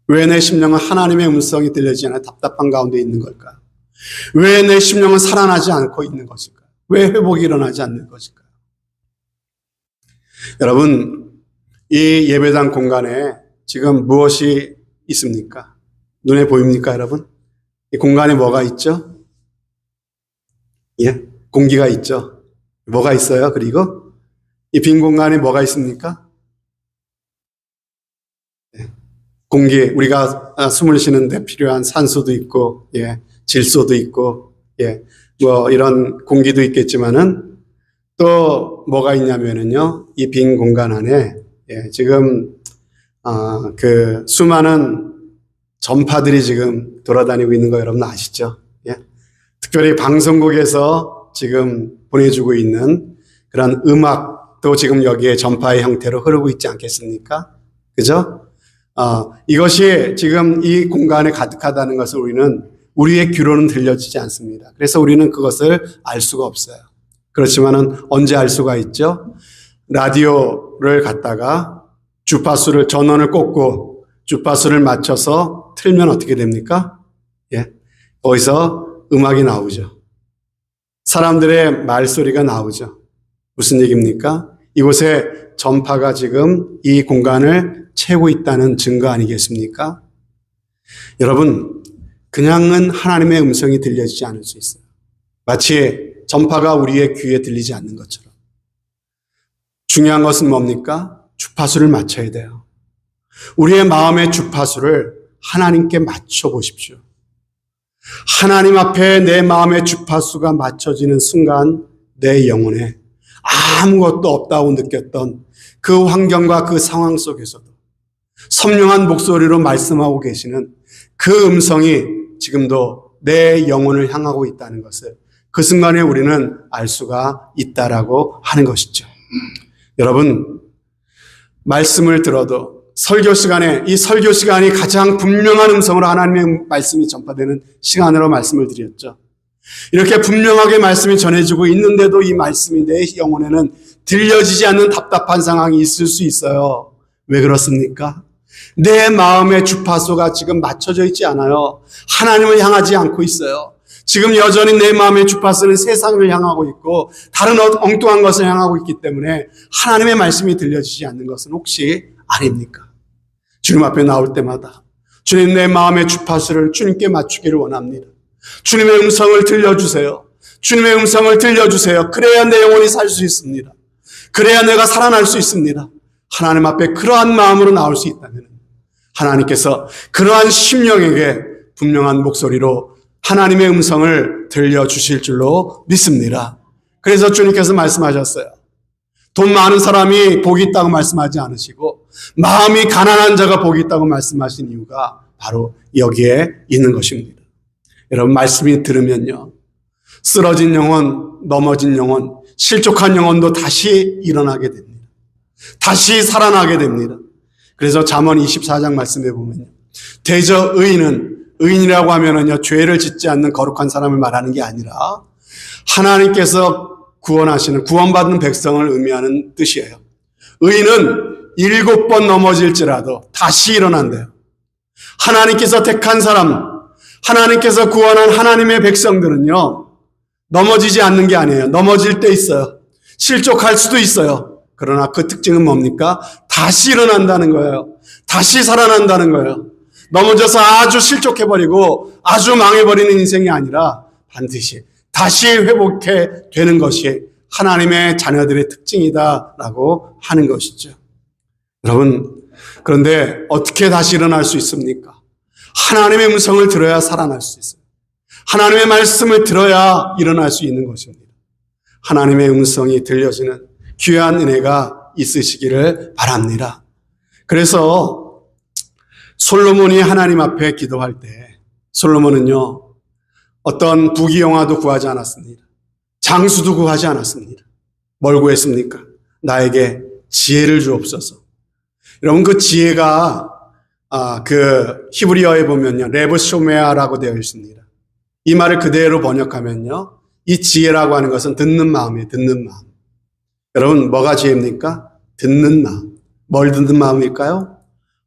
왜 내 심령은 하나님의 음성이 들리지 않아 답답한 가운데 있는 걸까요? 왜 내 심령은 살아나지 않고 있는 것일까요? 왜 회복이 일어나지 않는 것일까요? 여러분, 이 예배당 공간에 지금 무엇이 있습니까? 눈에 보입니까, 여러분? 이 공간에 뭐가 있죠? 예? 공기가 있죠. 뭐가 있어요? 그리고 이 빈 공간에 뭐가 있습니까? 공기, 우리가 숨을 쉬는데 필요한 산소도 있고, 예, 질소도 있고, 예, 뭐 이런 공기도 있겠지만은 또 뭐가 있냐면은요, 이 빈 공간 안에 예, 지금 그 수많은 전파들이 지금 돌아다니고 있는 거 여러분 아시죠? 예, 특별히 방송국에서 지금 보내주고 있는 그런 음악도 지금 여기에 전파의 형태로 흐르고 있지 않겠습니까? 그죠? 이것이 지금 이 공간에 가득하다는 것을 우리는 우리의 귀로는 들려지지 않습니다. 그래서 우리는 그것을 알 수가 없어요. 그렇지만은 언제 알 수가 있죠? 라디오를 갖다가 주파수를 전원을 꽂고 주파수를 맞춰서 틀면 어떻게 됩니까? 예. 거기서 음악이 나오죠. 사람들의 말소리가 나오죠. 무슨 얘기입니까? 이곳에 전파가 지금 이 공간을 채우고 있다는 증거 아니겠습니까? 여러분, 그냥은 하나님의 음성이 들려지지 않을 수 있어요. 마치 전파가 우리의 귀에 들리지 않는 것처럼. 중요한 것은 뭡니까? 주파수를 맞춰야 돼요. 우리의 마음의 주파수를 하나님께 맞춰 보십시오. 하나님 앞에 내 마음의 주파수가 맞춰지는 순간 내 영혼에 아무것도 없다고 느꼈던 그 환경과 그 상황 속에서도 선명한 목소리로 말씀하고 계시는 그 음성이 지금도 내 영혼을 향하고 있다는 것을 그 순간에 우리는 알 수가 있다라고 하는 것이죠. 여러분, 말씀을 들어도 설교 시간에 이 설교 시간이 가장 분명한 음성으로 하나님의 말씀이 전파되는 시간으로 말씀을 드렸죠. 이렇게 분명하게 말씀이 전해지고 있는데도 이 말씀이 내 영혼에는 들려지지 않는 답답한 상황이 있을 수 있어요. 왜 그렇습니까? 내 마음의 주파수가 지금 맞춰져 있지 않아요. 하나님을 향하지 않고 있어요. 지금 여전히 내 마음의 주파수는 세상을 향하고 있고 다른 엉뚱한 것을 향하고 있기 때문에 하나님의 말씀이 들려지지 않는 것은 혹시 아닙니까? 주님 앞에 나올 때마다 주님, 내 마음의 주파수를 주님께 맞추기를 원합니다. 주님의 음성을 들려주세요. 주님의 음성을 들려주세요. 그래야 내 영혼이 살 수 있습니다. 그래야 내가 살아날 수 있습니다. 하나님 앞에 그러한 마음으로 나올 수 있다면 하나님께서 그러한 심령에게 분명한 목소리로 하나님의 음성을 들려주실 줄로 믿습니다. 그래서 주님께서 말씀하셨어요. 돈 많은 사람이 복이 있다고 말씀하지 않으시고 마음이 가난한 자가 복이 있다고 말씀하신 이유가 바로 여기에 있는 것입니다. 여러분, 말씀이 들으면요, 쓰러진 영혼, 넘어진 영혼, 실족한 영혼도 다시 일어나게 됩니다. 다시 살아나게 됩니다. 그래서 잠언 24장 말씀에 보면요, 대저 의인이라고 하면은요, 죄를 짓지 않는 거룩한 사람을 말하는 게 아니라 하나님께서 구원하시는, 구원받는 백성을 의미하는 뜻이에요. 의인은 7번 넘어질지라도 다시 일어난대요. 하나님께서 택한 사람, 하나님께서 구원한 하나님의 백성들은요, 넘어지지 않는 게 아니에요. 넘어질 때 있어요. 실족할 수도 있어요. 그러나 그 특징은 뭡니까? 다시 일어난다는 거예요. 다시 살아난다는 거예요. 넘어져서 아주 실족해버리고 아주 망해버리는 인생이 아니라 반드시 다시 회복해 되는 것이 하나님의 자녀들의 특징이다라고 하는 것이죠. 여러분, 그런데 어떻게 다시 일어날 수 있습니까? 하나님의 음성을 들어야 살아날 수 있어요. 하나님의 말씀을 들어야 일어날 수 있는 것입니다. 하나님의 음성이 들려지는 귀한 은혜가 있으시기를 바랍니다. 그래서 솔로몬이 하나님 앞에 기도할 때 솔로몬은요, 어떤 부귀영화도 구하지 않았습니다. 장수도 구하지 않았습니다. 뭘 구했습니까? 나에게 지혜를 주옵소서. 여러분, 그 지혜가 그 히브리어에 보면요, 레브쇼메아라고 되어 있습니다. 이 말을 그대로 번역하면요, 이 지혜라고 하는 것은 듣는 마음이에요. 듣는 마음. 여러분, 뭐가 지혜입니까? 듣는 마음. 뭘 듣는 마음일까요?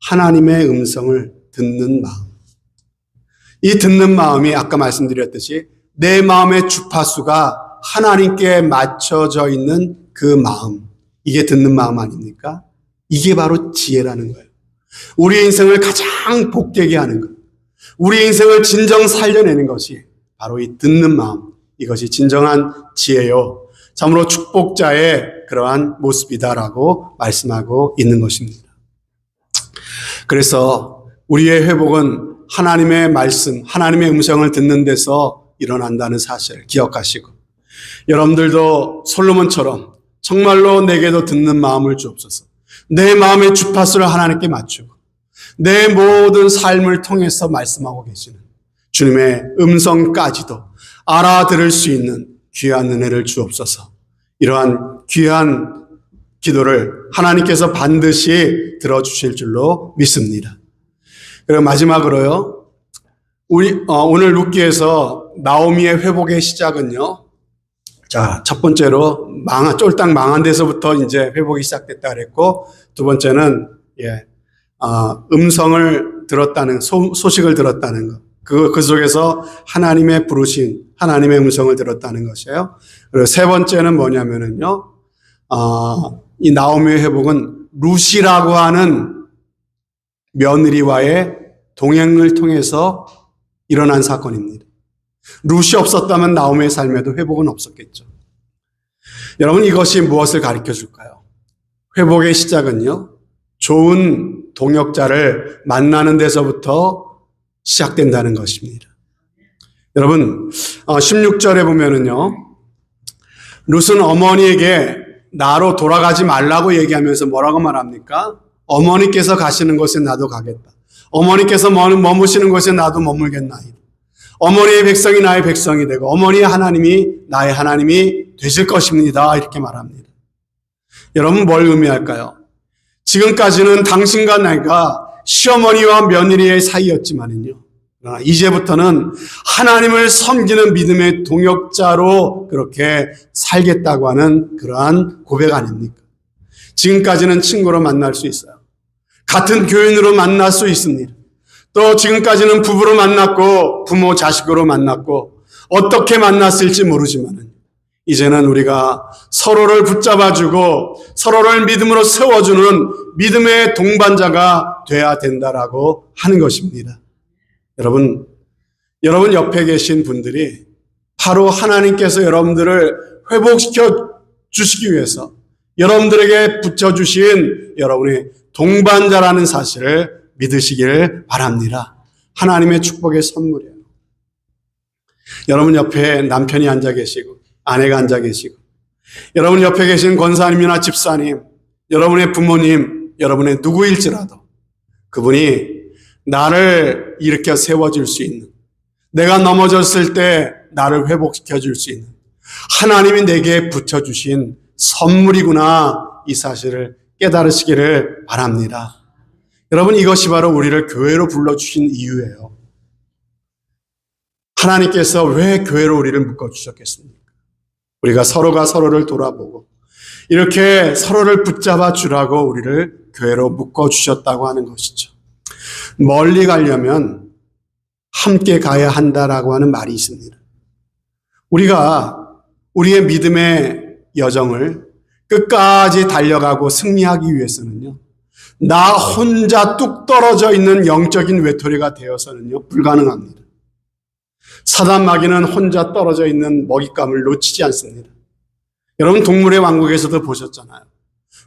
하나님의 음성을 듣는 마음. 이 듣는 마음이 아까 말씀드렸듯이 내 마음의 주파수가 하나님께 맞춰져 있는 그 마음, 이게 듣는 마음 아닙니까? 이게 바로 지혜라는 거예요. 우리의 인생을 가장 복되게 하는 것. 우리의 인생을 진정 살려내는 것이 바로 이 듣는 마음. 이것이 진정한 지혜요. 참으로 축복자의 그러한 모습이다라고 말씀하고 있는 것입니다. 그래서 우리의 회복은 하나님의 말씀, 하나님의 음성을 듣는 데서 일어난다는 사실을 기억하시고, 여러분들도 솔로몬처럼 정말로 내게도 듣는 마음을 주옵소서. 내 마음의 주파수를 하나님께 맞추고 내 모든 삶을 통해서 말씀하고 계시는 주님의 음성까지도 알아들을 수 있는 귀한 은혜를 주옵소서. 이러한 귀한 기도를 하나님께서 반드시 들어주실 줄로 믿습니다. 그리고 마지막으로요, 오늘 룻기에서 나오미의 회복의 시작은요, 자, 첫 번째로 쫄딱 망한 데서부터 이제 회복이 시작됐다 그랬고, 두 번째는 음성을 들었다는, 소식을 들었다는 것. 그 속에서 하나님의 부르신, 하나님의 음성을 들었다는 것이에요. 그리고 세 번째는 뭐냐면은요, 이 나오미의 회복은 룻이라고 하는 며느리와의 동행을 통해서 일어난 사건입니다. 룻이 없었다면 나오미의 삶에도 회복은 없었겠죠. 여러분, 이것이 무엇을 가르쳐 줄까요? 회복의 시작은요, 좋은 동역자를 만나는 데서부터 시작된다는 것입니다. 여러분, 16절에 보면은요, 룻은 어머니에게 나로 돌아가지 말라고 얘기하면서 뭐라고 말합니까? 어머니께서 가시는 곳에 나도 가겠다. 어머니께서 머무시는 곳에 나도 머물겠나이다. 어머니의 백성이 나의 백성이 되고 어머니의 하나님이 나의 하나님이 되실 것입니다. 이렇게 말합니다. 여러분, 뭘 의미할까요? 지금까지는 당신과 내가 시어머니와 며느리의 사이였지만은요, 그러나 이제부터는 하나님을 섬기는 믿음의 동역자로 그렇게 살겠다고 하는 그러한 고백 아닙니까? 지금까지는 친구로 만날 수 있어요. 같은 교인으로 만날 수 있습니다. 또 지금까지는 부부로 만났고 부모 자식으로 만났고 어떻게 만났을지 모르지만 이제는 우리가 서로를 붙잡아주고 서로를 믿음으로 세워주는 믿음의 동반자가 돼야 된다라고 하는 것입니다. 여러분 옆에 계신 분들이 바로 하나님께서 여러분들을 회복시켜 주시기 위해서 여러분들에게 붙여주신 여러분의 동반자라는 사실을 믿으시길 바랍니다. 하나님의 축복의 선물이에요. 여러분 옆에 남편이 앉아 계시고 아내가 앉아 계시고 여러분 옆에 계신 권사님이나 집사님, 여러분의 부모님, 여러분의 누구일지라도 그분이 나를 일으켜 세워줄 수 있는, 내가 넘어졌을 때 나를 회복시켜 줄 수 있는 하나님이 내게 붙여주신 선물이구나, 이 사실을 깨달으시기를 바랍니다. 여러분, 이것이 바로 우리를 교회로 불러주신 이유예요. 하나님께서 왜 교회로 우리를 묶어주셨겠습니까? 우리가 서로가 서로를 돌아보고 이렇게 서로를 붙잡아 주라고 우리를 교회로 묶어주셨다고 하는 것이죠. 멀리 가려면 함께 가야 한다라고 하는 말이 있습니다. 우리가 우리의 믿음의 여정을 끝까지 달려가고 승리하기 위해서는요, 나 혼자 뚝 떨어져 있는 영적인 외톨이가 되어서는요, 불가능합니다. 사단 마귀는 혼자 떨어져 있는 먹잇감을 놓치지 않습니다. 여러분, 동물의 왕국에서도 보셨잖아요.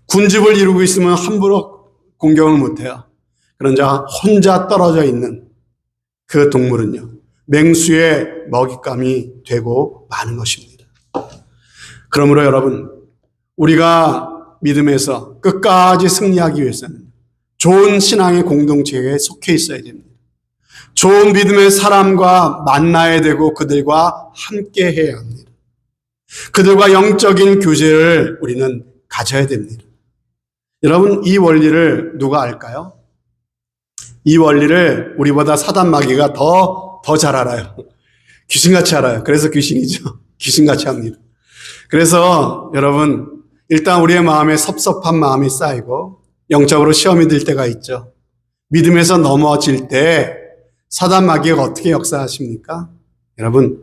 군집을 이루고 있으면 함부로 공격을 못해요. 그러나 혼자 떨어져 있는 그 동물은요, 맹수의 먹잇감이 되고 마는 것입니다. 그러므로 여러분, 우리가 믿음에서 끝까지 승리하기 위해서는 좋은 신앙의 공동체에 속해 있어야 됩니다. 좋은 믿음의 사람과 만나야 되고 그들과 함께 해야 합니다. 그들과 영적인 교제를 우리는 가져야 됩니다. 여러분, 이 원리를 누가 알까요? 이 원리를 우리보다 사단 마귀가 더 잘 알아요. 귀신같이 알아요. 그래서 귀신이죠. 귀신같이 합니다. 그래서 여러분, 일단 우리의 마음에 섭섭한 마음이 쌓이고 영적으로 시험이 들 때가 있죠. 믿음에서 넘어질 때 사단 마귀가 어떻게 역사하십니까? 여러분,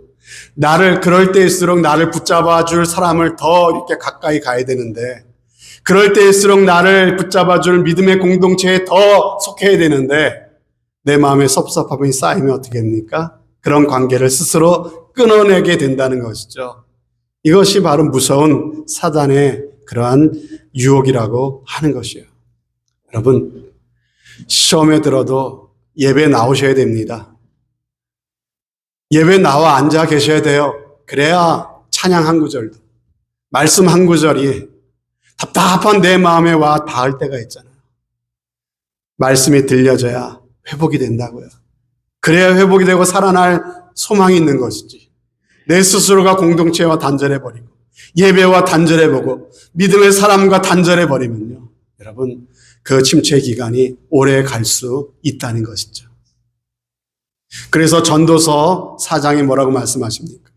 그럴 때일수록 나를 붙잡아 줄 사람을 더 이렇게 가까이 가야 되는데 그럴 때일수록 나를 붙잡아줄 믿음의 공동체에 더 속해야 되는데 내 마음에 섭섭함이 쌓이면 어떻게 됩니까? 그런 관계를 스스로 끊어내게 된다는 것이죠. 이것이 바로 무서운 사단의 그러한 유혹이라고 하는 것이에요. 여러분, 시험에 들어도 예배 나오셔야 됩니다. 예배 나와 앉아 계셔야 돼요. 그래야 찬양 한 구절도, 말씀 한 구절이 답답한 내 마음에 와 닿을 때가 있잖아요. 말씀이 들려져야 회복이 된다고요. 그래야 회복이 되고 살아날 소망이 있는 것이지. 내 스스로가 공동체와 단절해버리고 예배와 단절해보고 믿음의 사람과 단절해버리면요. 여러분, 그 침체 기간이 오래 갈 수 있다는 것이죠. 그래서 전도서 4장이 뭐라고 말씀하십니까?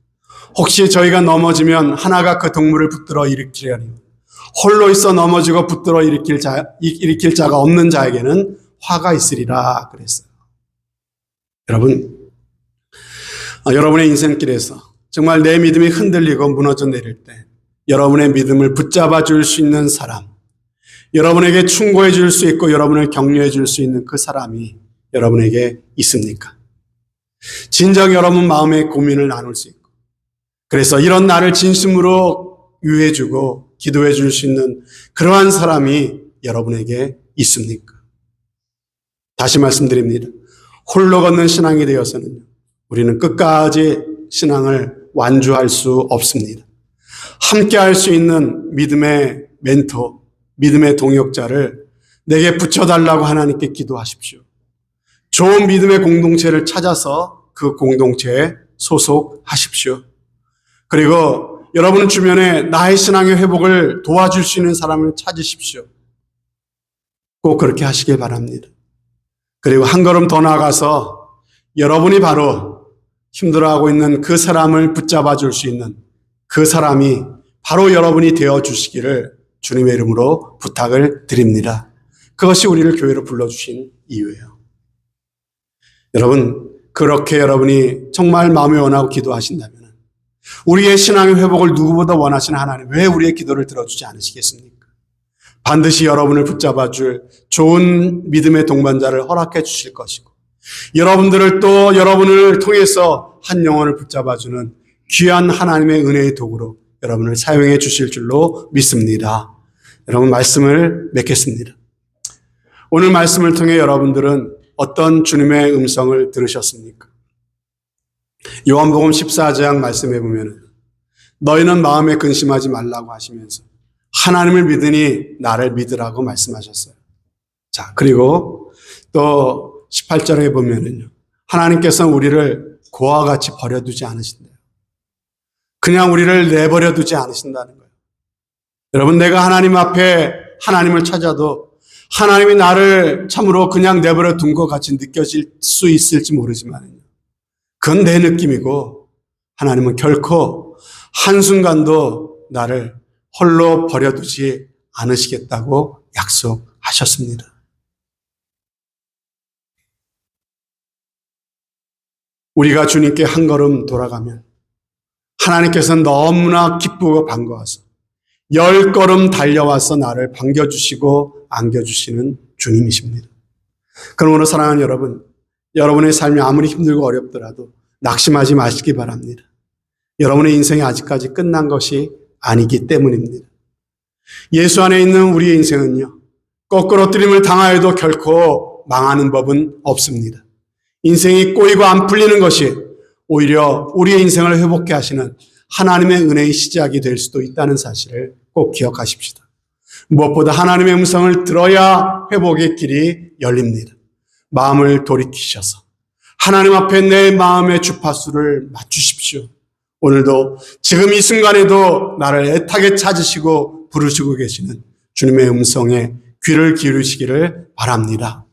혹시 저희가 넘어지면 하나가 그 동물을 붙들어 일으키려니 홀로 있어 넘어지고 붙들어 일으킬 자가 없는 자에게는 화가 있으리라 그랬어요. 여러분, 여러분의 인생길에서 정말 내 믿음이 흔들리고 무너져 내릴 때 여러분의 믿음을 붙잡아 줄 수 있는 사람, 여러분에게 충고해 줄 수 있고 여러분을 격려해 줄 수 있는 그 사람이 여러분에게 있습니까? 진정 여러분 마음의 고민을 나눌 수 있고, 그래서 이런 나를 진심으로 위해 주고 기도해 줄 수 있는 그러한 사람이 여러분에게 있습니까? 다시 말씀드립니다. 홀로 걷는 신앙이 되어서는 우리는 끝까지 신앙을 완주할 수 없습니다. 함께 할 수 있는 믿음의 멘토, 믿음의 동역자를 내게 붙여달라고 하나님께 기도하십시오. 좋은 믿음의 공동체를 찾아서 그 공동체에 소속하십시오. 그리고 여러분 주변에 나의 신앙의 회복을 도와줄 수 있는 사람을 찾으십시오. 꼭 그렇게 하시길 바랍니다. 그리고 한 걸음 더 나아가서 여러분이 바로 힘들어하고 있는 그 사람을 붙잡아 줄 수 있는 그 사람이 바로 여러분이 되어 주시기를 주님의 이름으로 부탁을 드립니다. 그것이 우리를 교회로 불러주신 이유예요. 여러분, 그렇게 여러분이 정말 마음에 원하고 기도하신다면 우리의 신앙의 회복을 누구보다 원하시는 하나님, 왜 우리의 기도를 들어주지 않으시겠습니까? 반드시 여러분을 붙잡아 줄 좋은 믿음의 동반자를 허락해 주실 것이고, 여러분들을 또 여러분을 통해서 한 영혼을 붙잡아 주는 귀한 하나님의 은혜의 도구로 여러분을 사용해 주실 줄로 믿습니다. 여러분, 말씀을 맺겠습니다. 오늘 말씀을 통해 여러분들은 어떤 주님의 음성을 들으셨습니까? 요한복음 14장 말씀해 보면 너희는 마음에 근심하지 말라고 하시면서 하나님을 믿으니 나를 믿으라고 말씀하셨어요. 자, 그리고 또 18절에 보면은요, 하나님께서는 우리를 고와 같이 버려두지 않으신대요. 그냥 우리를 내버려 두지 않으신다는 거예요. 여러분, 내가 하나님 앞에 하나님을 찾아도 하나님이 나를 참으로 그냥 내버려 둔 것 같이 느껴질 수 있을지 모르지만 그건 내 느낌이고, 하나님은 결코 한순간도 나를 홀로 버려두지 않으시겠다고 약속하셨습니다. 우리가 주님께 한 걸음 돌아가면 하나님께서는 너무나 기쁘고 반가워서 10걸음 달려와서 나를 반겨주시고 안겨주시는 주님이십니다. 그러므로 사랑하는 여러분, 여러분의 삶이 아무리 힘들고 어렵더라도 낙심하지 마시기 바랍니다. 여러분의 인생이 아직까지 끝난 것이 아니기 때문입니다. 예수 안에 있는 우리의 인생은요, 거꾸로뜨림을 당하여도 결코 망하는 법은 없습니다. 인생이 꼬이고 안 풀리는 것이 오히려 우리의 인생을 회복케 하시는 하나님의 은혜의 시작이 될 수도 있다는 사실을 꼭 기억하십시다. 무엇보다 하나님의 음성을 들어야 회복의 길이 열립니다. 마음을 돌이키셔서 하나님 앞에 내 마음의 주파수를 맞추십시오. 오늘도 지금 이 순간에도 나를 애타게 찾으시고 부르시고 계시는 주님의 음성에 귀를 기울이시기를 바랍니다.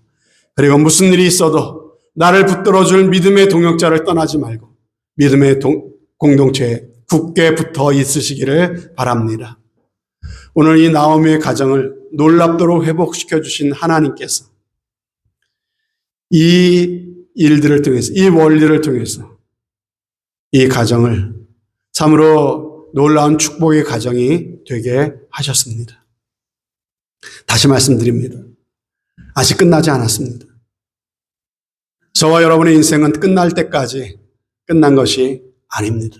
그리고 무슨 일이 있어도 나를 붙들어줄 믿음의 동역자를 떠나지 말고 믿음의 공동체에 굳게 붙어 있으시기를 바랍니다. 오늘 이 나오미의 가정을 놀랍도록 회복시켜 주신 하나님께서 이 일들을 통해서, 이 원리를 통해서 이 가정을 참으로 놀라운 축복의 가정이 되게 하셨습니다. 다시 말씀드립니다. 아직 끝나지 않았습니다. 저와 여러분의 인생은 끝날 때까지 끝난 것이 아닙니다.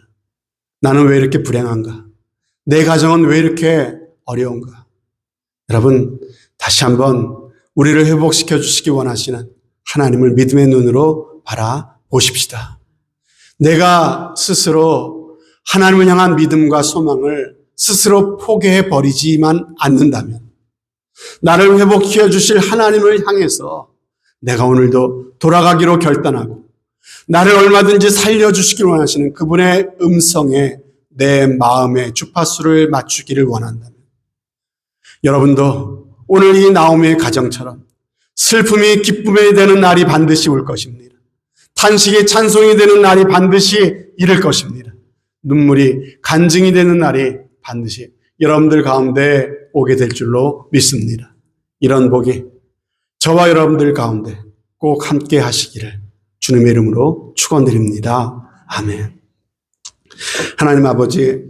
나는 왜 이렇게 불행한가? 내 가정은 왜 이렇게 어려운가? 여러분, 다시 한번 우리를 회복시켜 주시기 원하시는 하나님을 믿음의 눈으로 바라보십시다. 내가 스스로 하나님을 향한 믿음과 소망을 스스로 포기해 버리지만 않는다면, 나를 회복시켜 주실 하나님을 향해서 내가 오늘도 돌아가기로 결단하고 나를 얼마든지 살려주시길 원하시는 그분의 음성에 내 마음의 주파수를 맞추기를 원한다면, 여러분도 오늘 이 나오미의 가정처럼 슬픔이 기쁨이 되는 날이 반드시 올 것입니다. 탄식이 찬송이 되는 날이 반드시 이를 것입니다. 눈물이 간증이 되는 날이 반드시 여러분들 가운데 오게 될 줄로 믿습니다. 이런 복이 저와 여러분들 가운데 꼭 함께 하시기를 주님의 이름으로 축원드립니다. 아멘. 하나님 아버지,